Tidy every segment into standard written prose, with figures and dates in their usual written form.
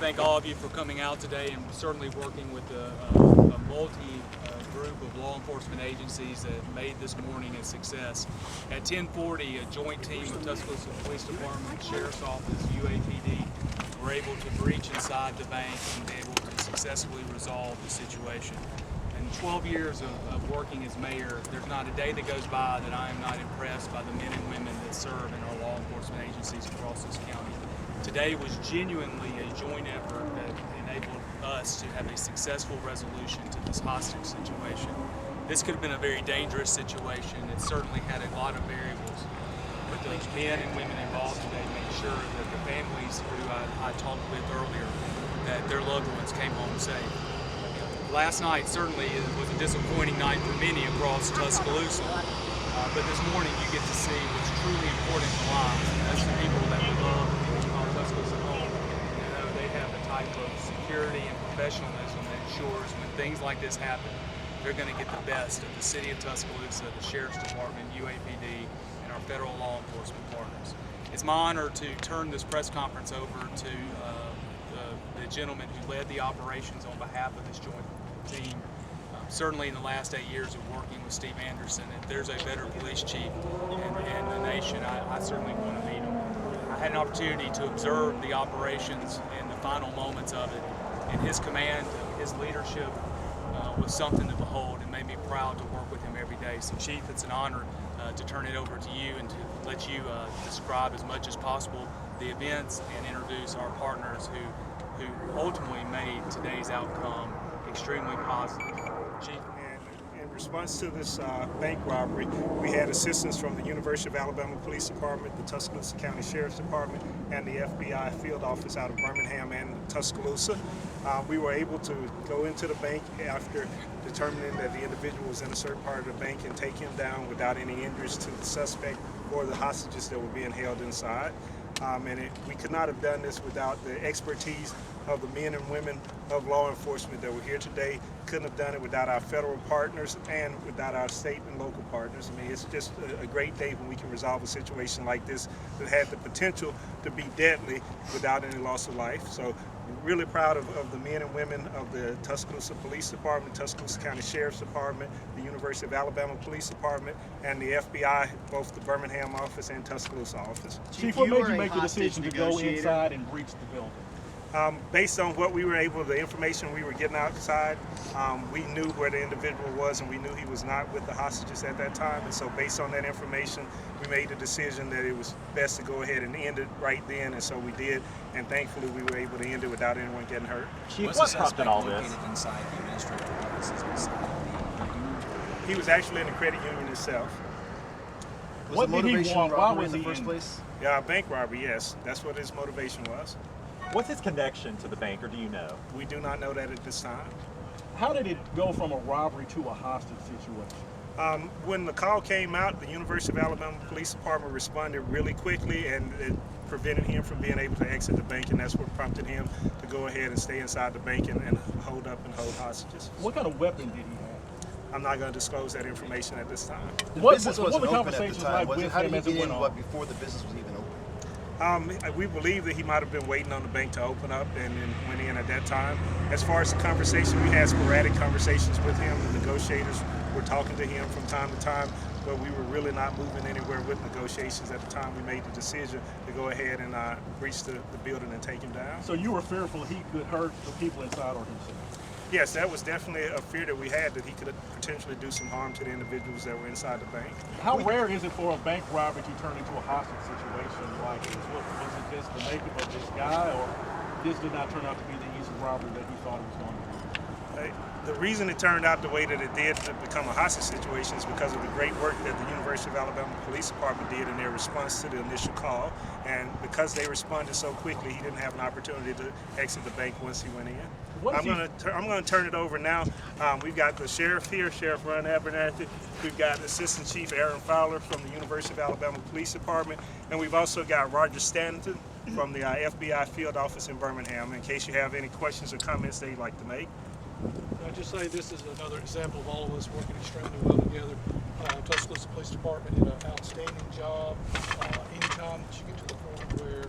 thank all of you for coming out today and certainly working with a multi-group of law enforcement agencies that made this morning a success. At 10:40, a joint team of Tuscaloosa Police Department, Sheriff's Office, UAPD were able to breach inside the bank and be able to successfully resolve the situation. In 12 years of working as mayor, there's not a day that goes by that I am not impressed by the men and women that serve in our law enforcement agencies across this county. Today was genuinely a joint effort that enabled us to have a successful resolution to this hostage situation. This could have been a very dangerous situation. It certainly had a lot of variables. But those men and women involved today made sure that the families who I talked with earlier, that their loved ones came home safe. Last night certainly was a disappointing night for many across Tuscaloosa, but this morning you get to see what's truly important in lives, and that's the people that we love and people call Tuscaloosa home. You know, they have a type of security and professionalism that ensures when things like this happen, they're going to get the best of the city of Tuscaloosa, the Sheriff's Department, UAPD, and our federal law enforcement partners. It's my honor to turn this press conference over to the gentleman who led the operations on behalf of this joint team. Certainly in the last 8 years of working with Steve Anderson, if there's a better police chief in the nation, I certainly want to meet him. I had an opportunity to observe the operations in the final moments of it, and his command, his leadership was something to behold and made me proud to work with him every day. So Chief, it's an honor to turn it over to you and to let you describe as much as possible the events and introduce our partners who ultimately made today's outcome extremely positive. Chief? In response to this bank robbery, we had assistance from the University of Alabama Police Department, the Tuscaloosa County Sheriff's Department, and the FBI field office out of Birmingham and Tuscaloosa. We were able to go into the bank after determining that the individual was in a certain part of the bank and take him down without any injuries to the suspect or the hostages that were being held inside. We could not have done this without the expertise of the men and women of law enforcement that were here today. Couldn't have done it without our federal partners and without our state and local partners. I mean, it's just a great day when we can resolve a situation like this that had the potential to be deadly without any loss of life. So we're really proud of the men and women of the Tuscaloosa Police Department, Tuscaloosa County Sheriff's Department, the University of Alabama Police Department, and the FBI, both the Birmingham office and Tuscaloosa office. Chief, what made you make the decision to go inside and breach the building? Based on what we were able, the information we were getting outside, we knew where the individual was and we knew he was not with the hostages at that time. And so based on that information, we made the decision that it was best to go ahead and end it right then. And so we did. And thankfully we were able to end it without anyone getting hurt. Chief, what prompted all this? Inside the administrative offices inside the union? He was actually in the credit union itself. What did he want? Why was he in the first place? Yeah, bank robbery, yes. That's what his motivation was. What's his connection to the bank, or do you know? We do not know that at this time. How did it go from a robbery to a hostage situation? When the call came out, the University of Alabama Police Department responded really quickly, and it prevented him from being able to exit the bank, and that's what prompted him to go ahead and stay inside the bank and hold hostages. What kind of weapon did he have? I'm not going to disclose that information at this time. What business were wasn't the open at the conversations time, like with him as it went on? Before the business was even open? We believe that he might have been waiting on the bank to open up and went in at that time. As far as the conversation, we had sporadic conversations with him. The negotiators were talking to him from time to time, but we were really not moving anywhere with negotiations at the time we made the decision to go ahead and breach the building and take him down. So you were fearful he could hurt the people inside or himself? Yes, that was definitely a fear that we had, that he could potentially do some harm to the individuals that were inside the bank. How rare is it for a bank robbery to turn into a hostage situation? Like, was it just the makeup of this guy, or this did not turn out to be the easy robbery that he thought it was going to be? The reason it turned out the way that it did to become a hostage situation is because of the great work that the University of Alabama Police Department did in their response to the initial call. And because they responded so quickly, he didn't have an opportunity to exit the bank once he went in. I'm going to turn it over now. We've got the sheriff here, Sheriff Ron Abernathy. We've got Assistant Chief Aaron Fowler from the University of Alabama Police Department. And we've also got Roger Stanton from the FBI field office in Birmingham, in case you have any questions or comments they'd like to make. I just say this is another example of all of us working extremely well together. Tuscaloosa Police Department did an outstanding job. Anytime that you get to the point where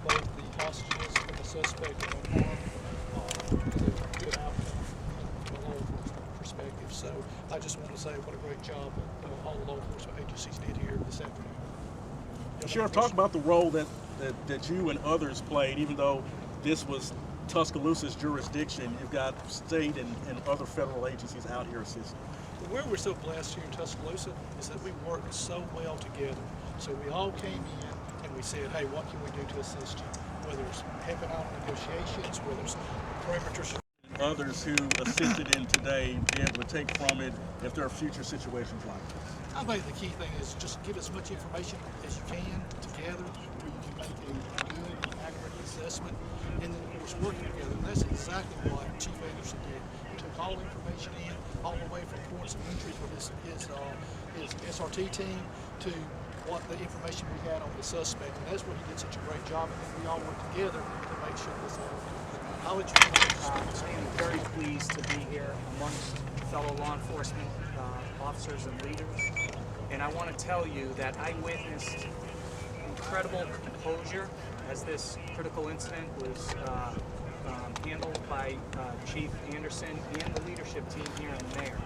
both the hostages and the suspect in harm is a good outcome from a law enforcement perspective. So I just want to say what a great job all the law enforcement agencies did here this afternoon. Sheriff, talk about the role that you and others played, even though this was Tuscaloosa's jurisdiction. You've got state and other federal agencies out here assisting. Where we're so blessed here in Tuscaloosa is that we work so well together. So we all came in and we said, hey, what can we do to assist you? Whether it's helping out in negotiations, whether it's perimeter. Others who assisted in today be able to take from it if there are future situations like this. I think the key thing is just give as much information as you can together where you can make a good and accurate assessment, and then of course working together. And that's exactly what Chief Anderson did. He took all information in, all the way from points of entry for his SRT team to what the information we had on the suspect, and that's where he did such a great job. And then we all worked together to make sure this all went. I'll let you know, I am very pleased to be here amongst fellow law enforcement officers and leaders. And I want to tell you that I witnessed incredible composure as this critical incident was handled by Chief Anderson and the leadership team here and the mayor.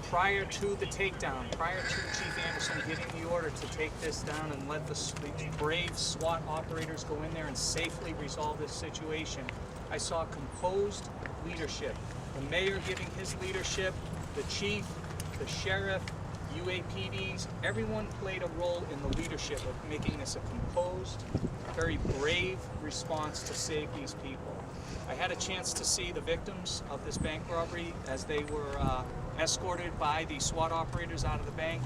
Prior to the takedown, prior to Chief Anderson giving the order to take this down and let the brave SWAT operators go in there and safely resolve this situation, I saw composed leadership. The mayor giving his leadership, the chief, the sheriff, UAPDs, everyone played a role in the leadership of making this a composed, very brave response to save these people. I had a chance to see the victims of this bank robbery as they were escorted by the SWAT operators out of the bank,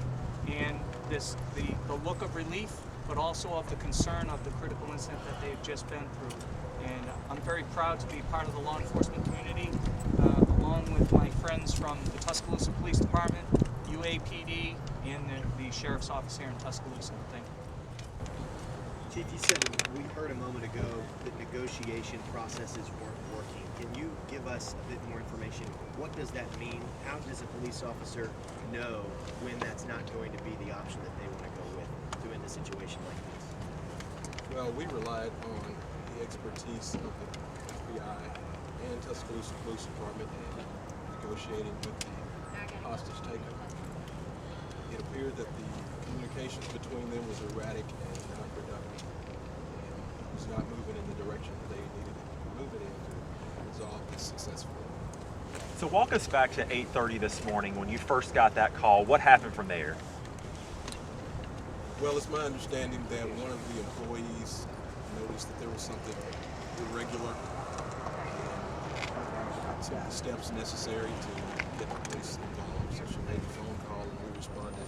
and the look of relief, but also of the concern of the critical incident that they've just been through. And I'm very proud to be part of the law enforcement community, along with my friends from the Tuscaloosa Police Department, UAPD, and the Sheriff's Office here in Tuscaloosa. Thank you. Chief, you said we heard a moment ago that negotiation processes weren't working. Can you give us a bit more information? What does that mean? How does a police officer know when that's not going to be the option that they want to go with to end a situation like this? Well, we relied on the expertise of the FBI and Tuscaloosa Police Department in negotiating with the hostage taker. It appeared that the communications between them was erratic and non-productive, and was not moving in the direction that they needed to move it in to resolve this successfully. So walk us back to 8:30 this morning when you first got that call. What happened from there? Well, it's my understanding that one of the employees noticed that there was something irregular and took the steps necessary to get the police involved. So she made a phone call and we responded.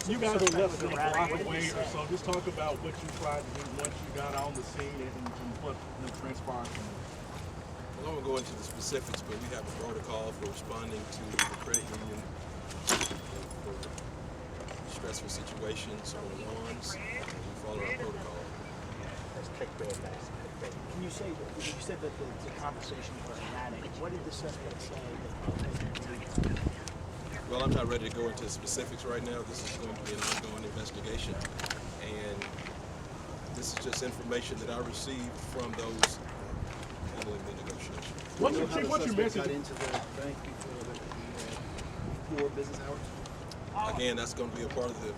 And you guys are less than a block away or so. Just talk about what you tried to do once you got on the scene and what transpired from it. Well, I won't go into the specifics, but we have a protocol for responding to the credit union for stressful situations or alarms, and we follow our protocol. Can you say that you said that the conversation was erratic? What did the suspect say? Well, I'm not ready to go into specifics right now. This is going to be an ongoing investigation, and this is just information that I received from those handling the negotiation. What's your message? Got into the bank before business hours? Again, that's going to be a part of the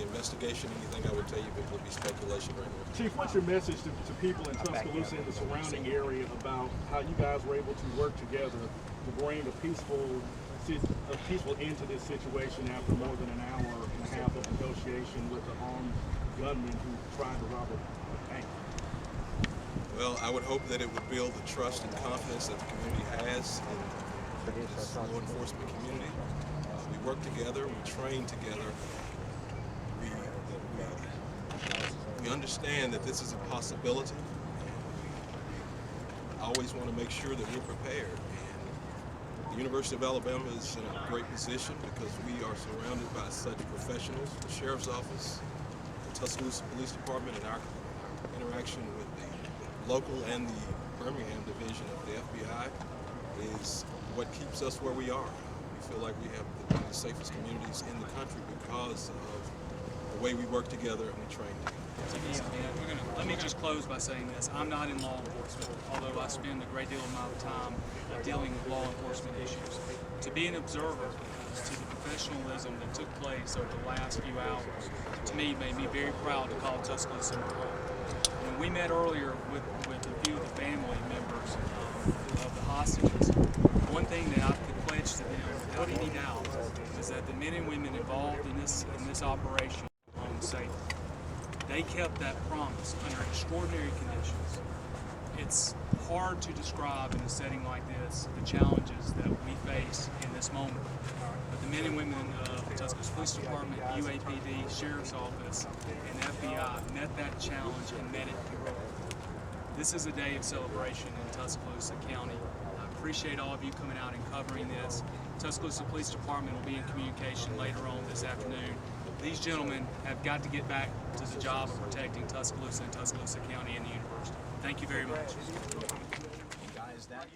investigation. Anything I would tell you would be speculation right now. Chief, what's your message to people in Tuscaloosa and the surrounding area about how you guys were able to work together to bring a peaceful end to this situation after more than an hour and a half of negotiation with the armed gunman who tried to rob a bank? Well, I would hope that it would build the trust and confidence that the community has in this law enforcement community. We work together, we train together, we understand that this is a possibility. I always want to make sure that we're prepared. And the University of Alabama is in a great position because we are surrounded by such professionals. The Sheriff's Office, the Tuscaloosa Police Department, and our interaction with the local and the Birmingham division of the FBI is what keeps us where we are. We feel like we have one of the safest communities in the country because of the way we work together and we train together. Let me just close by saying this. I'm not in law enforcement, although I spend a great deal of my time dealing with law enforcement issues. To be an observer to the professionalism that took place over the last few hours, to me, made me very proud to call Tuscaloosa home. When we met earlier with a few of the family members of the hostages, one thing that I could pledge to them without any doubt is that the men and women involved in this operation are home safe. They kept that promise under extraordinary conditions. It's hard to describe in a setting like this the challenges that we face in this moment. But the men and women of the Tuscaloosa Police Department, UAPD, Sheriff's Office, and FBI met that challenge and met it heroically. This is a day of celebration in Tuscaloosa County. I appreciate all of you coming out and covering this. Tuscaloosa Police Department will be in communication later on this afternoon. These gentlemen have got to get back to the job of protecting Tuscaloosa and Tuscaloosa County and the university. Thank you very much. Guys, that